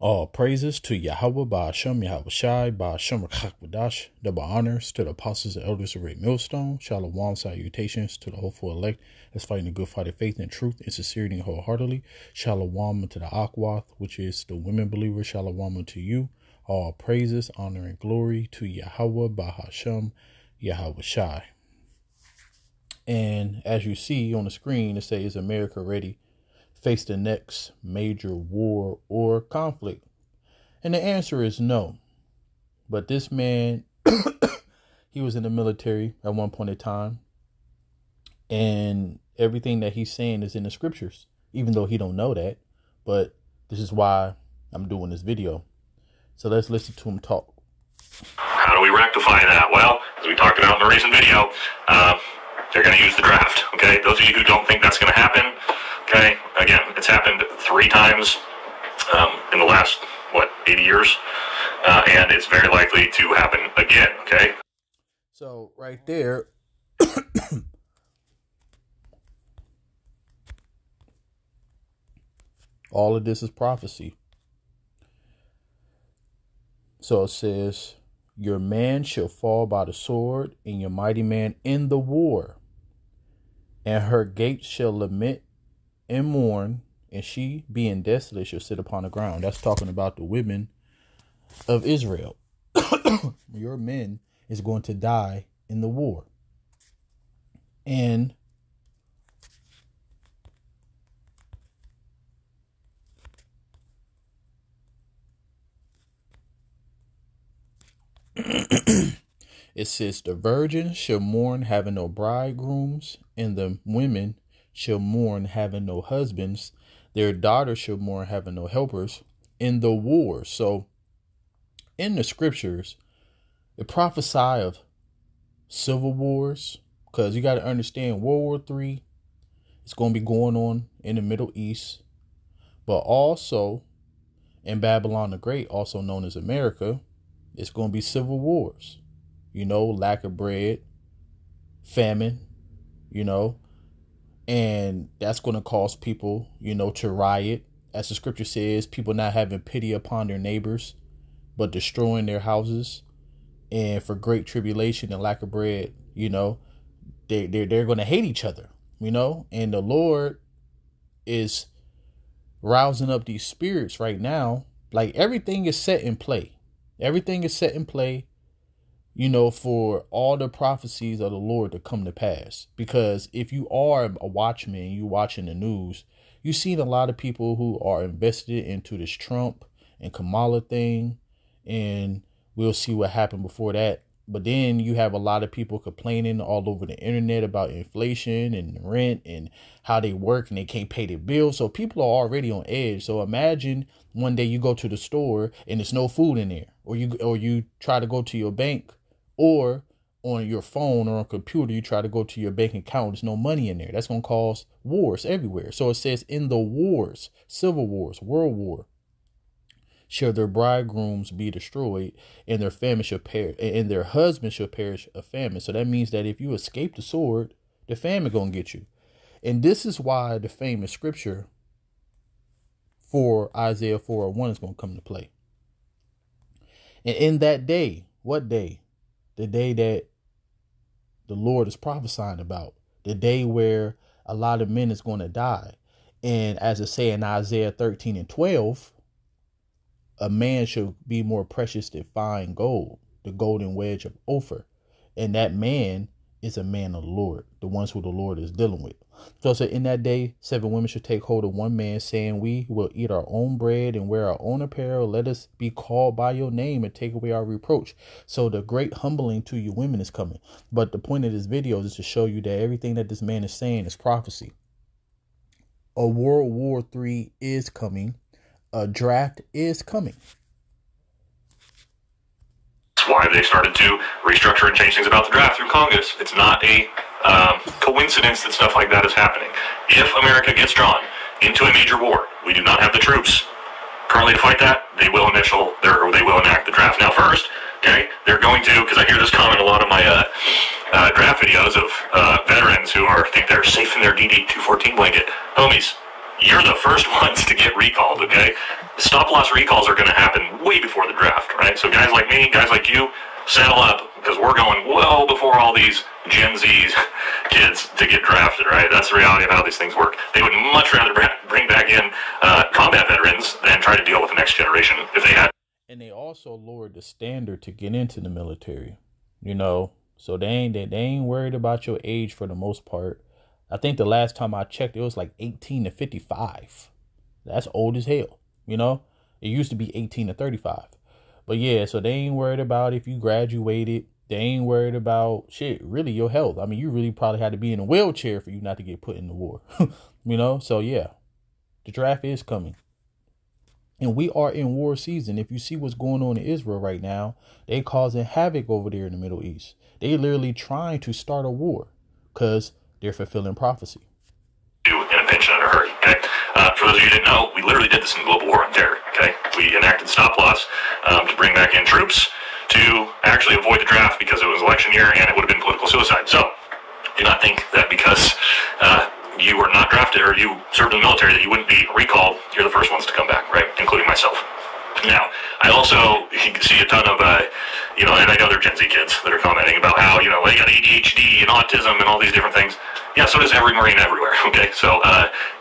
All praises to Yahweh, Ba'ashem, Yahweh Shai, Ba'ashem, Rachak, double honors to the apostles and elders of Great Millstone. Shalom, salutations to the hopeful elect that's fighting the good fight of faith and truth and sincerity and wholeheartedly. Shalom to the Akwath, which is the women believers. Shalom to you. All praises, honor, and glory to Yahweh, Ba'ashem, Yahweh Shai. And as you see on the screen, it says, is America ready? Face the next major war or conflict? And the answer is no. But this man, he was in the military at one point in time, and everything that he's saying is in the scriptures, even though he don't know that. But this is why I'm doing this video. So let's listen to him talk. How do we rectify that? Well, as we talked about in the recent video, they're going to use the draft. Okay, those of you who don't think that's going to happen, okay, again, it's happened 3 times in the last, 80 years? And it's very likely to happen again, okay? So right there, all of this is prophecy. So it says, your man shall fall by the sword, and your mighty man in the war. And her gates shall lament and mourn, and she, being desolate, shall sit upon the ground. That's talking about the women of Israel. Your men is going to die in the war. And it says, the virgin shall mourn having no bridegrooms, and the women shall mourn having no husbands. Their daughters shall mourn having no helpers in the war. So in the scriptures, it prophesy of civil wars, because you got to understand World War III is going to be going on in the Middle East, but also in Babylon the Great, also known as America, it's going to be civil wars. Lack of bread, famine, and that's going to cause people, to riot. As the scripture says, people not having pity upon their neighbors, but destroying their houses. And for great tribulation and lack of bread, they're going to hate each other, and the Lord is rousing up these spirits right now. Like everything is set in play. Everything is set in play, for all the prophecies of the Lord to come to pass. Because if you are a watchman, you watching the news, you've seen a lot of people who are invested into this Trump and Kamala thing, and we'll see what happened before that. But then you have a lot of people complaining all over the internet about inflation and rent and how they work and they can't pay their bills. So people are already on edge. So imagine one day you go to the store and there's no food in there, or you try to go to your bank, or on your phone or on computer, you try to go to your bank account. There's no money in there. That's going to cause wars everywhere. So it says in the wars, civil wars, world war, shall their bridegrooms be destroyed, and their famine shall perish, and their husbands shall perish of famine. So that means that if you escape the sword, the famine gonna get you. And this is why the famous scripture for Isaiah 4:1 is gonna come to play. And in that day, what day? The day that the Lord is prophesying about, the day where a lot of men is going to die. And as it say in Isaiah 13:12, a man shall be more precious than fine gold, the golden wedge of Ophir. And that man is a man of the Lord, the ones who the Lord is dealing with. So in that day, 7 women shall take hold of one man, saying, we will eat our own bread and wear our own apparel. Let us be called by your name and take away our reproach. So the great humbling to you women is coming. But the point of this video is to show you that everything that this man is saying is prophecy. A World War III is coming. A draft is coming. That's why they started to restructure and change things about the draft through Congress. It's not a coincidence that stuff like that is happening. If America gets drawn into a major war, we do not have the troops currently to fight that. They will enact the draft. Now, first, okay, they're going to, because I hear this comment a lot of my draft videos of veterans who think they're safe in their DD-214 blanket. Homies, you're the first ones to get recalled, okay? stop loss recalls are going to happen way before the draft, right? So guys like me, guys like you, saddle up, because we're going well before all these Gen Z kids to get drafted, right? That's the reality of how these things work. They would much rather bring back in combat veterans than try to deal with the next generation if they had. And they also lowered the standard to get into the military, so they ain't worried about your age for the most part. I think the last time I checked, it was like 18 to 55. That's old as hell, It used to be 18 to 35. But yeah, so they ain't worried about if you graduated. They ain't worried about really your health. I mean, you really probably had to be in a wheelchair for you not to get put in the war, So yeah, the draft is coming. And we are in war season. If you see what's going on in Israel right now, they causing havoc over there in the Middle East. They literally trying to start a war because they're fulfilling prophecy. In a pinch and in a hurry, okay? For those of you who didn't know, we literally did this in the global war on terror, okay? We enacted stop loss to bring back in troops to actually avoid the draft because it was election year and it would have been political suicide. So do not think that because you were not drafted or you served in the military that you wouldn't be recalled. You're the first ones to come back, right? Including myself. Now, I also see a ton of, and I know they're Gen Z kids that are commenting about how, they got ADHD and autism and all these different things. Yeah, so does every Marine everywhere, okay? So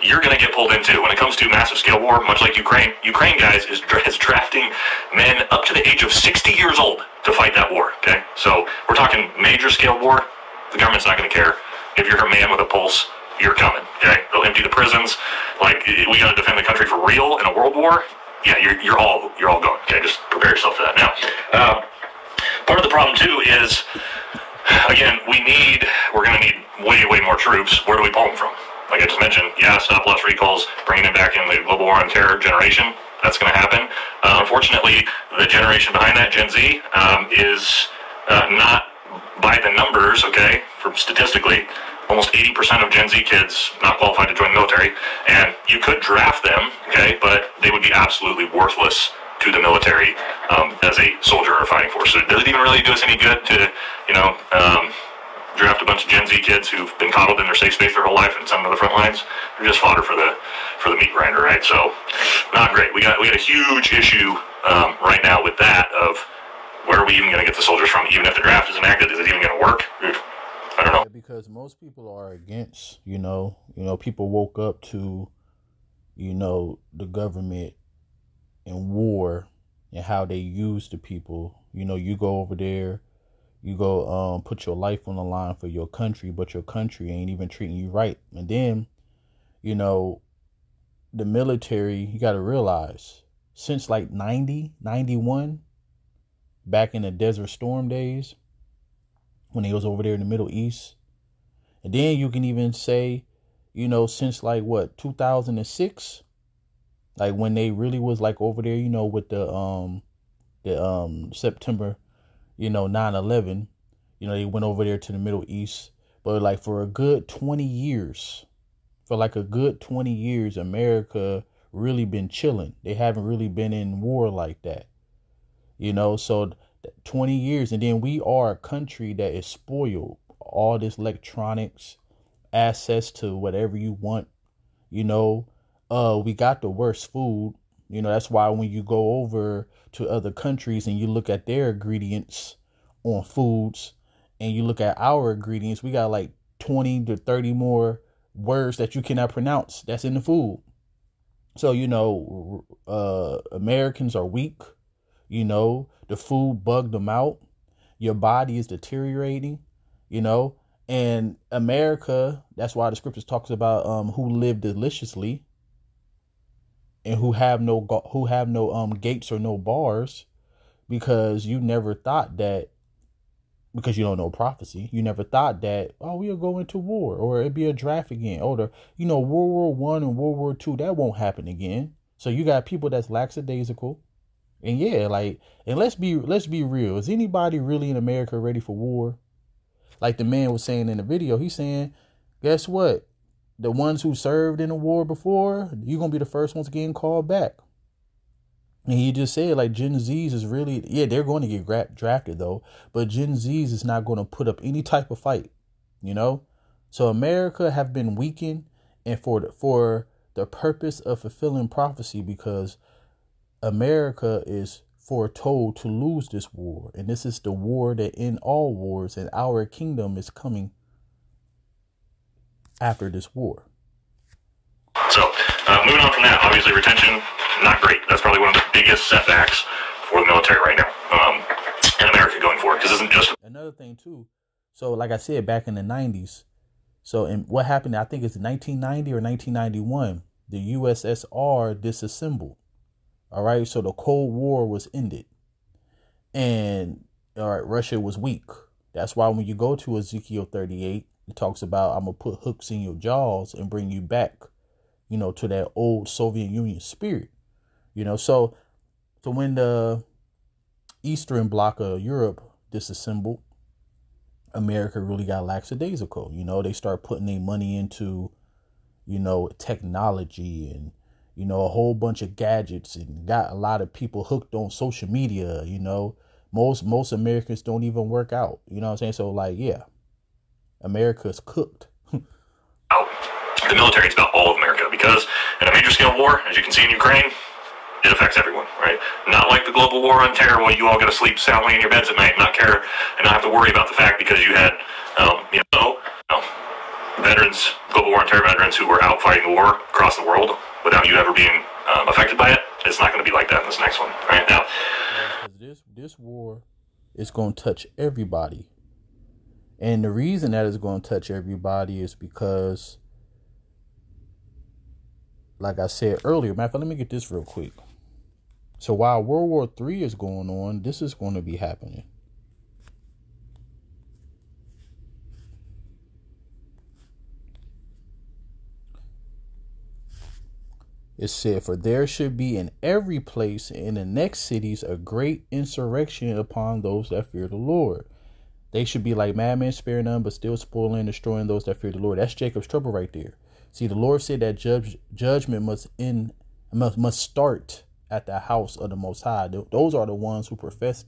you're going to get pulled into, when it comes to massive scale war, much like Ukraine, guys, is drafting men up to the age of 60 years old to fight that war, okay? So we're talking major scale war. The government's not going to care. If you're a man with a pulse, you're coming, okay? They'll empty the prisons. Like, we got to defend the country for real in a world war. Yeah, you're all going, okay? Just prepare yourself for that. Now, part of the problem, too, is, again, we're going to need way more troops. Where do we pull them from? Like I just mentioned, yeah, stop loss recalls, bringing it back in the global war on terror generation. That's going to happen. Unfortunately, the generation behind that, Gen Z, is not by the numbers, okay, from statistically, almost 80% of Gen Z kids not qualified to join the military, and you could draft them, okay, but they would be absolutely worthless to the military as a soldier or fighting force. So it doesn't even really do us any good to, draft a bunch of Gen Z kids who've been coddled in their safe space their whole life and send them to the front lines. They're just fodder for the meat grinder, right? So not great. We got a huge issue right now with that of where are we even going to get the soldiers from? Even if the draft is enacted, is it even going to work? I don't know. Yeah, because most people are against, people woke up to, the government and war and how they use the people. You go over there, you go put your life on the line for your country, but your country ain't even treating you right. And then, the military, you got to realize, since like 90, 91, back in the Desert Storm days, when they was over there in the Middle East. And then you can even say, since like 2006, like when they really was like over there, with the September, 9/11, they went over there to the Middle East. But like for a good 20 years, America really been chilling. They haven't really been in war like that, so 20 years. And then we are a country that is spoiled. All this electronics, access to whatever you want, we got the worst food. That's why when you go over to other countries and you look at their ingredients on foods and you look at our ingredients, we got like 20 to 30 more words that you cannot pronounce that's in the food. So, Americans are weak. The food bugged them out. Your body is deteriorating, and America, that's why the scriptures talks about who live deliciously and who have no gates or no bars, because you never thought that, because you don't know prophecy, you never thought that, we'll go into war or it'd be a draft again, or World War I and World War II, that won't happen again. So you got people that's lackadaisical. And yeah, and let's be real. Is anybody really in America ready for war? Like the man was saying in the video, he's saying, guess what? The ones who served in the war before, you're going to be the first ones getting called back. And he just said, like, Gen Zs is really, they're going to get drafted though, but Gen Zs is not going to put up any type of fight, So America have been weakened, and for the purpose of fulfilling prophecy, because America is foretold to lose this war. And this is the war that end all wars. And our kingdom is coming after this war. So, moving on from that, obviously retention, not great. That's probably one of the biggest setbacks for the military right now, in America going forward, because this isn't just... Another thing, too. So, like I said, back in the 90s, so and what happened, I think it's 1990 or 1991, the USSR disassembled. All right, so the Cold War was ended. And, all right, Russia was weak. That's why when you go to Ezekiel 38, it talks about, I'm going to put hooks in your jaws and bring you back, you know, to that old Soviet Union spirit, you know. So when the Eastern Bloc of Europe disassembled, America really got lackadaisical. You know, they start putting their money into, you know, technology and, you know, a whole bunch of gadgets, and got a lot of people hooked on social media. You know, most Americans don't even work out. You know what I'm saying? So, like, yeah, America's cooked. The military is about all of America, because in a major scale war, as you can see in Ukraine, it affects everyone, right? Not like the global war on terror, where you all got to sleep soundly in your beds at night and not care and not have to worry about the fact because you had, veterans, global war on terror veterans who were out fighting the war across the world without you ever being affected by it. It's not going to be like that in this next one, right? Now, this war is going to touch everybody. And the reason that it's going to touch everybody is because, like I said earlier, matter of fact, let me get this real quick. So while World War III is going on, this is going to be happening. It said, for there should be in every place in the next cities a great insurrection upon those that fear the Lord. They should be like madmen, sparing none, but still spoiling and destroying those that fear the Lord. That's Jacob's trouble right there. See, the Lord said that judgment must start at the house of the Most High. Those are the ones who profess,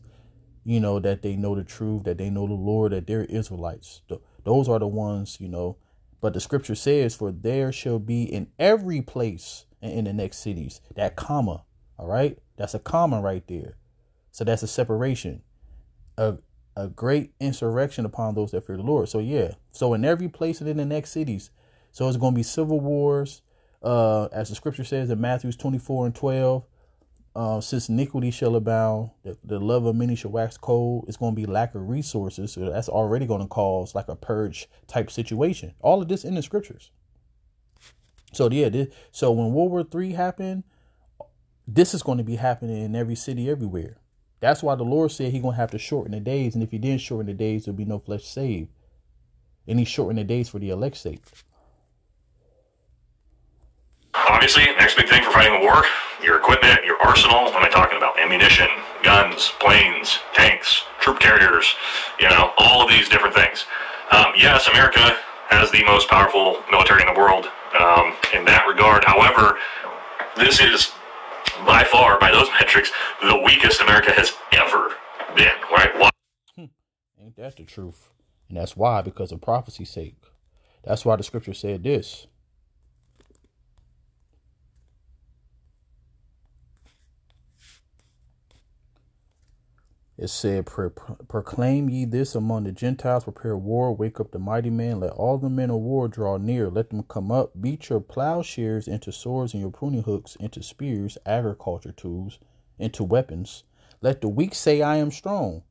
you know, that they know the truth, that they know the Lord, that they're Israelites. Those are the ones, you know. But the scripture says, for there shall be in every place and in the next cities. That comma, all right? That's a comma right there. So that's a separation. A great insurrection upon those that fear the Lord. So, yeah. So in every place and in the next cities. So it's going to be civil wars, as the scripture says in Matthew 24:12. Since iniquity shall abound, the love of many shall wax cold. It's going to be lack of resources. So that's already going to cause like a purge type situation. All of this in the scriptures. So, yeah. So when World War III happened, this is going to be happening in every city everywhere. That's why the Lord said he's going to have to shorten the days. And if he didn't shorten the days, there'll be no flesh saved. And he shortened the days for the elect's sake. Obviously, next big thing for fighting a war, your equipment, your arsenal. What am I talking about? Ammunition, guns, planes, tanks, troop carriers, you know, all of these different things. Yes, America has the most powerful military in the world in that regard. However, this is by far, by those metrics, the weakest America has ever been, right? Why? Ain't that the truth? And that's why, because of prophecy's sake. That's why the scripture said this. It said, proclaim ye this among the Gentiles, prepare war, wake up the mighty man, let all the men of war draw near, let them come up, beat your plowshares into swords and your pruning hooks into spears, agriculture tools, into weapons. Let the weak say, I am strong.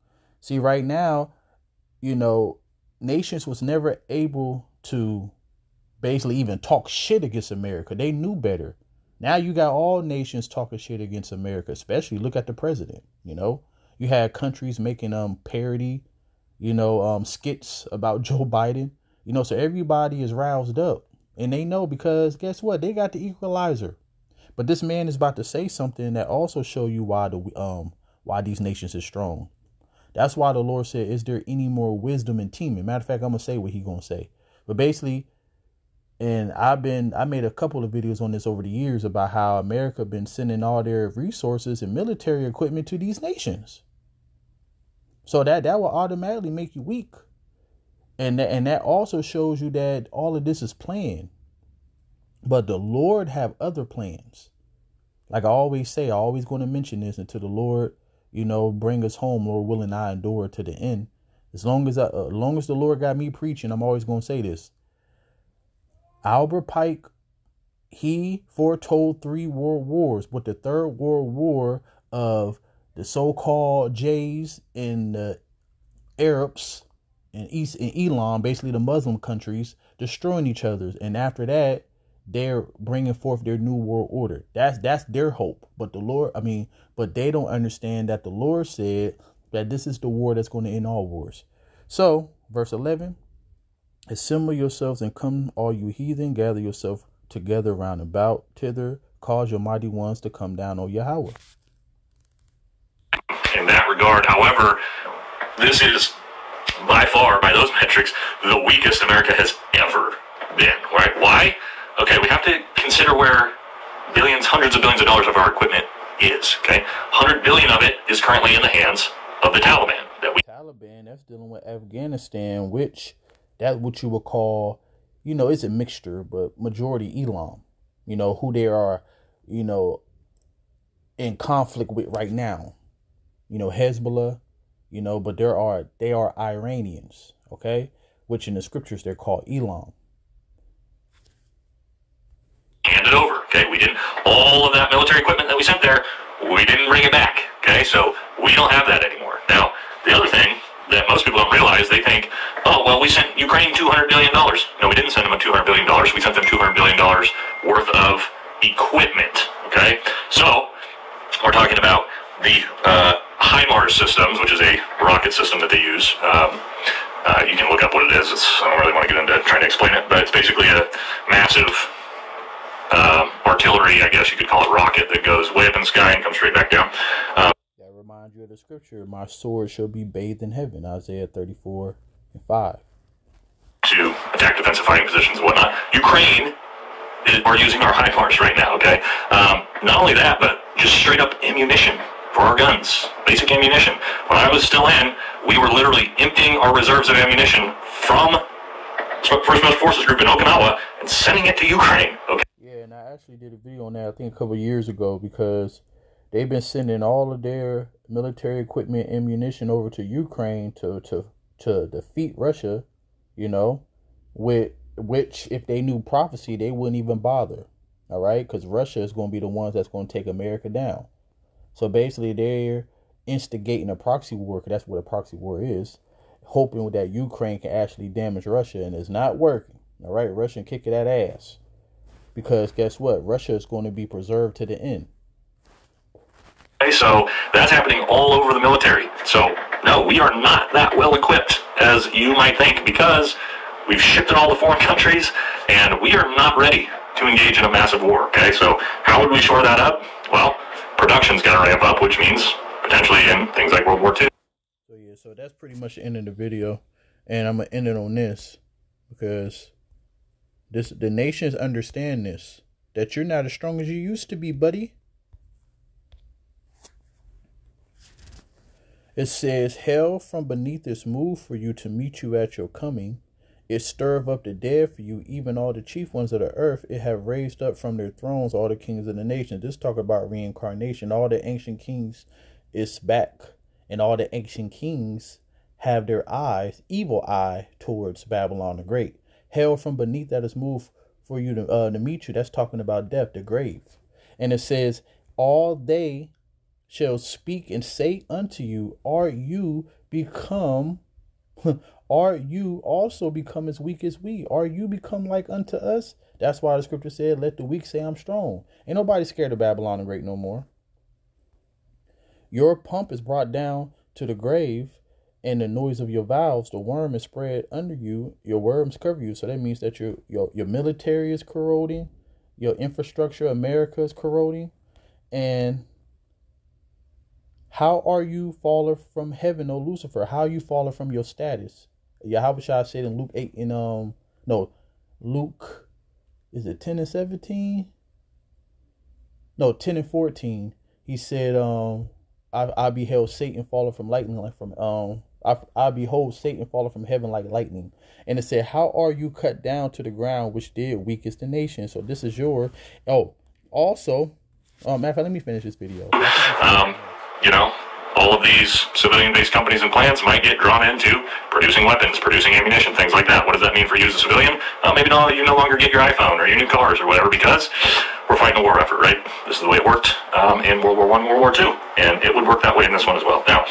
See, right now, you know, nations was never able to basically even talk shit against America. They knew better. Now you got all nations talking shit against America, especially look at the president, you know. You had countries making parody, you know, skits about Joe Biden, you know, so everybody is roused up and they know, because guess what? They got the equalizer. But this man is about to say something that also show you why these nations is strong. That's why the Lord said, is there any more wisdom in teaming? Matter of fact, I'm going to say what he's going to say. But basically, and I made a couple of videos on this over the years about how America been sending all their resources and military equipment to these nations. So that will automatically make you weak. And that also shows you that all of this is planned. But the Lord have other plans. Like I always say, I always going to mention this until the Lord, bring us home, Lord willing, I endure to the end. As long as the Lord got me preaching, I'm always going to say this. Albert Pike, he foretold 3 world wars, but the third world war of the so-called Jays and the Arabs and East and Elam, basically the Muslim countries, destroying each other. And after that, they're bringing forth their new world order. That's their hope. But but they don't understand that the Lord said that this is the war that's going to end all wars. So, verse 11, assemble yourselves and come, all you heathen, gather yourself together round about thither, cause your mighty ones to come down, O Yahweh. In that regard, however, this is by far, by those metrics, the weakest America has ever been, right? Why? Okay, we have to consider where billions, hundreds of billions of dollars of our equipment is, okay? 100 billion of it is currently in the hands of the Taliban. Taliban, that's dealing with Afghanistan, which that's what you would call, it's a mixture, but majority Elam, who they are, in conflict with right now, Hezbollah, but they are Iranians, okay, which in the scriptures they're called Elam. Hand it over, okay? We didn't, all of that military equipment that we sent there, we didn't bring it back, okay? So we don't have that anymore. Now, the other thing that most people don't realize, they think, oh, well, we sent Ukraine $200 billion. No, we didn't send them $200 billion. We sent them $200 billion worth of equipment, okay? So we're talking about the HIMARS systems, which is a rocket system that they use. You can look up what it is. I don't really want to get into trying to explain it, but it's basically a massive artillery, I guess you could call it, rocket that goes way up in the sky and comes straight back down. That reminds you of the scripture, my sword shall be bathed in heaven, Isaiah 34:5. To attack defensive fighting positions and whatnot. Ukraine are using our HIMARS right now, okay? Not only that, but just straight up ammunition for our guns. Basic ammunition. When I was still in, we were literally emptying our reserves of ammunition from First Most Forces Group in Okinawa and sending it to Ukraine, okay? Yeah, and I actually did a video on that, I think a couple of years ago, because they've been sending all of their military equipment, ammunition over to Ukraine to defeat Russia, with which, if they knew prophecy, they wouldn't even bother. All right, because Russia is going to be the ones that's going to take America down. So basically, they're instigating a proxy war, because that's what a proxy war is, hoping that Ukraine can actually damage Russia, and it's not working. All right, Russia kicking that ass, because guess what? Russia is going to be preserved to the end. Okay, so that's happening all over the military. So no, we are not that well equipped as you might think, because we've shipped in all the foreign countries, and we are not ready to engage in a massive war. Okay, so how would we shore that up? Well, production's got to ramp up, which means potentially in things like World War II. So yeah, so that's pretty much the end of the video, and I'm gonna end it on this, because the nations understand this, that you're not as strong as you used to be, buddy. It says, hell from beneath is moved for you to meet you at your coming. It stirred up the dead for you, even all the chief ones of the earth. It have raised up from their thrones all the kings of the nation. This talk about reincarnation. All the ancient kings is back, and all the ancient kings have their eyes, evil eye, towards Babylon the Great. Hell from beneath that is moved for you to meet you. That's talking about death, the grave. And it says, all they shall speak and say unto you, are you also become as weak as we? Are you become like unto us? That's why the scripture said, let the weak say I'm strong. Ain't nobody scared of Babylon the Great no more. Your pump is brought down to the grave, and the noise of your valves, the worm is spread under you. Your worms cover you. So that means that your military is corroding, your infrastructure, America, is corroding. And how are you fallen from heaven, O Lucifer? How are you fallen from your status? Yahweh Shai said in Luke 8 Luke, is it 10 and 17? No, 10 and 14. He said, I beheld Satan falling from lightning, like from I behold Satan falling from heaven like lightning. And it said, how are you cut down to the ground, which did weakest the nation? So this is your also Matter of fact, let me finish this video. You know, all of these civilian-based companies and plans might get drawn into producing weapons, producing ammunition, things like that. What does that mean for you as a civilian? Maybe you no longer get your iPhone or your new cars or whatever because we're fighting a war effort, right? This is the way it worked in World War I, World War II, and it would work that way in this one as well. Now,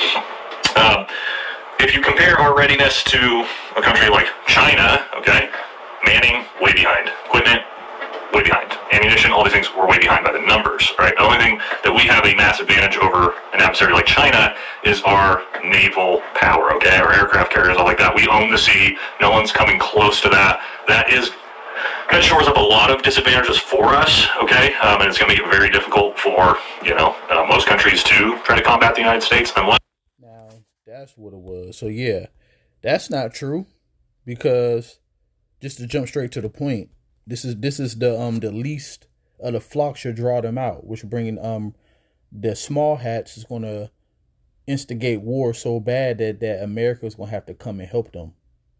if you compare our readiness to a country like China, okay, manning, way behind. Equipment, way behind. Ammunition, all these things, we're way behind by the numbers, right? The only thing that we have a mass advantage over an adversary like China is our naval power, okay? Our aircraft carriers, all like that. We own the sea. No one's coming close to that. That shores up a lot of disadvantages for us, okay? And it's going to make it very difficult for, most countries to try to combat the United States unless... Now, that's what it was. So, yeah, that's not true because, just to jump straight to the point, This is the least of the flock should draw them out, which bringing the small hats is going to instigate war so bad that America is going to have to come and help them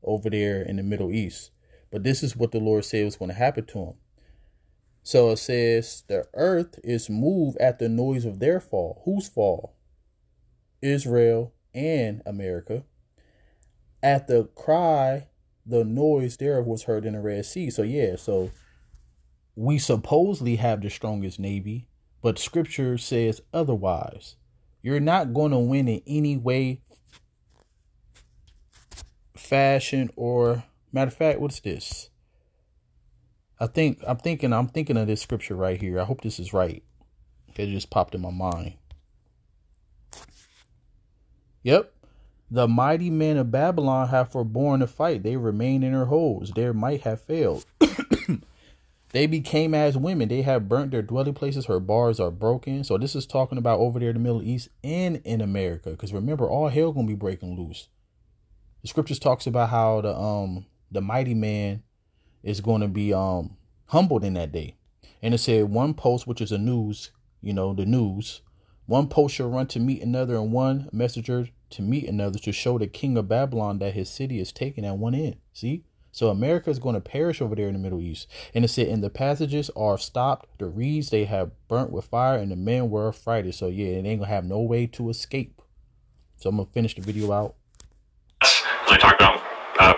over there in the Middle East. But this is what the Lord said was going to happen to them. So it says the earth is moved at the noise of their fall. Whose fall? Israel and America. At the cry, the noise thereof was heard in the Red Sea. So, yeah, so we supposedly have the strongest Navy, but scripture says otherwise. You're not going to win in any way, fashion, or matter of fact, what's this? I'm thinking of this scripture right here. I hope this is right. It just popped in my mind. Yep. The mighty men of Babylon have forborne to fight. They remain in their holes. Their might have failed. They became as women. They have burnt their dwelling places. Her bars are broken. So this is talking about over there in the Middle East and in America. Because remember, all hell going to be breaking loose. The scriptures talks about how the mighty man is going to be humbled in that day. And it said one post, which is the news, one post shall run to meet another, and one messenger to meet another, to show the king of Babylon that his city is taken at one end. See? So America is going to perish over there in the Middle East. And it said, and the passages are stopped. The reeds they have burnt with fire, and the men were affrighted. So yeah, it ain't going to have no way to escape. So I'm going to finish the video out. As I talked about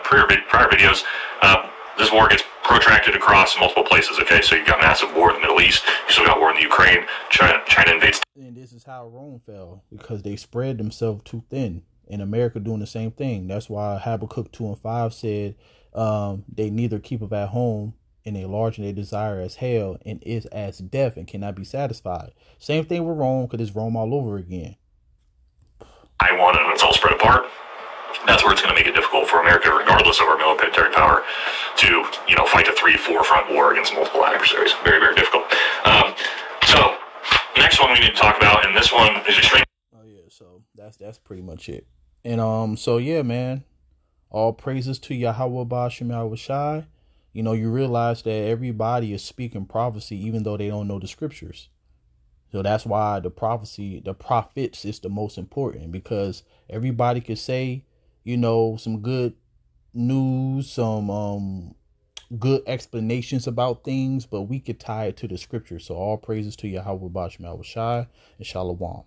prior videos, this war gets protracted across multiple places, okay? So you've got massive war in the Middle East. You still got war in the Ukraine. China invades. And this is how Rome fell, because they spread themselves too thin. And America doing the same thing. That's why Habakkuk 2:5 said they neither keepeth at home, and they large and they desire as hell, and is as death, and cannot be satisfied. Same thing with Rome, because it's Rome all over again. I want it, and it's all spread apart. That's where it's going to make it difficult for America, regardless of our military power, to fight a 3-4 front war against multiple adversaries. Very, very difficult. So next one we need to talk about, and this one is extremely. Oh yeah, so that's pretty much it. And so yeah, man, all praises to Yahweh Ba'Shem Yahweh Shai. You realize that everybody is speaking prophecy, even though they don't know the scriptures. So that's why the prophets is the most important, because everybody could say, some good news, some good explanations about things, but we could tie it to the scripture. So all praises to Yahweh Ba'Shem Yahweh Shai and Shalom.